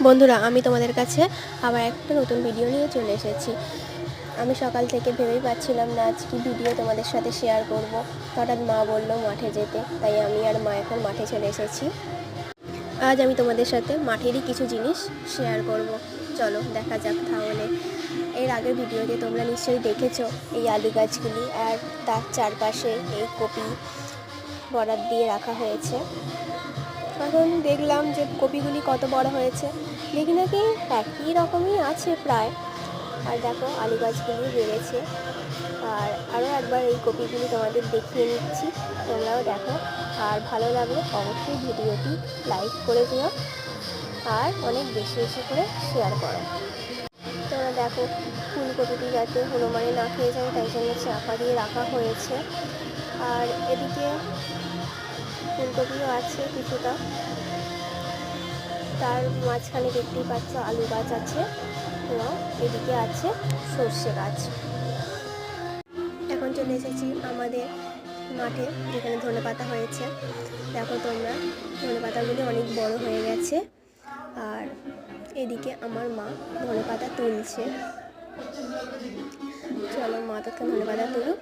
বন্ধুরা, আমি তোমাদের কাছে আবার একটা নতুন ভিডিও নিয়ে চলে এসেছি। আমি সকাল থেকে ভেবেই পাচ্ছিলাম না আজ কি ভিডিও তোমাদের সাথে শেয়ার করব। হঠাৎ মা বললো মাঠে যেতে, তাই আমি আর মা এখন মাঠে চলে এসেছি। আজ আমি তোমাদের সাথে মাঠেরই কিছু জিনিস শেয়ার করব। চলো দেখা যাক তাহলে। এর আগের ভিডিওতে তোমরা নিশ্চয়ই দেখেছো এই আলু গাছগুলি, আর তার চারপাশে এই কপি বরাদ দিয়ে রাখা হয়েছে। এখন দেখলাম যে কপিগুলি কত বড় হয়েছে, দেখি নাকি একই রকমই আছে প্রায়। আর দেখো আলু গাছগুলি বেড়েছে। আর আরও একবার এই কপিগুলি তোমাদের দেখিয়ে নিচ্ছি, তোমরাও দেখো। আর ভালো লাগলে অবশ্যই ভিডিওটি লাইক করে দিও আর অনেক বেশি বেশি করে শেয়ার করো। তোমরা দেখো ফুলকপিটি যাতে হনুমানে না খেয়ে যায় তাই জন্য চাপা দিয়ে রাখা হয়েছে। আর এদিকে ফুলকপিও আছে কিছুটা, তার মাঝখানে দেখতেই পাচ্ছ আলু গাছ আছে এবং এদিকে আছে সর্ষে গাছ। এখন চলে এসেছি আমাদের মাঠে যেখানে ধনেপাতা হয়েছে। দেখো তোমরা, ধনেপাতাগুলি অনেক বড় হয়ে গেছে। আর এদিকে আমার মা ধনেপাতা তুলছে। চলো মা তখন ধনেপাতা তুলুক,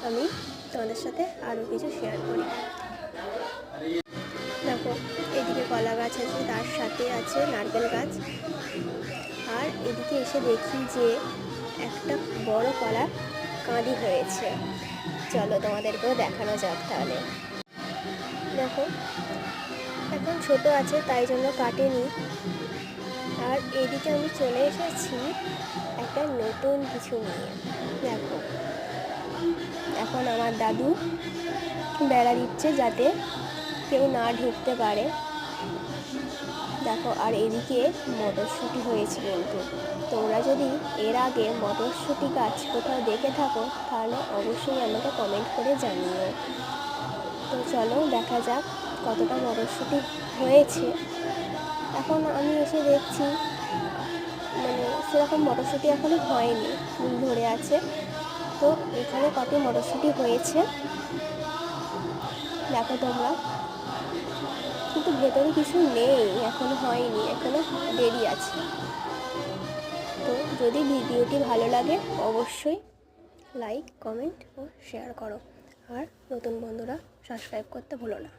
আমি তোমাদের সাথে আরও কিছু শেয়ার করি। দেখো এদিকে কলা গাছ আছে, তার সাথে আছে নারকেল গাছ। আর এদিকে এসে দেখি যে একটা বড় কলার কাঁদি হয়েছে। চলো তোমাদেরকেও দেখানো যাক তাহলে। দেখো এখন ছোট আছে তাই জন্য কাটেনি। আর এদিকে আমি চলে এসেছি একটা নতুন কিছু নিয়ে। দেখো এখন আমার দাদু বেড়া দিচ্ছে যাতে কেউ না ঢুকতে পারে। দেখো আর এদিকে মটরশুঁটি হয়েছে, কিন্তু তোমরা যদি এর আগে মটরশুঁটি গাছ কোথাও দেখে থাকো তাহলে অবশ্যই আমাকে কমেন্ট করে জানিও। তো চলো দেখা যাক কতটা মটরশুঁটি হয়েছে। এখন আমি এসে দেখছি সেরকম মটরশুঁটি এখনো হয়নি, ফুল ধরে আছে। তো এখানে কত মটরশুঁটি হয়েছে দেখো তোমরা, কিন্তু ভেতরে কিছু নেই, এখনো হয়নি, এখনো দেরি আছে। তো যদি ভিডিওটি ভালো লাগে অবশ্যই লাইক, কমেন্ট ও শেয়ার করো। আর নতুন বন্ধুরা সাবস্ক্রাইব করতে ভুলো না।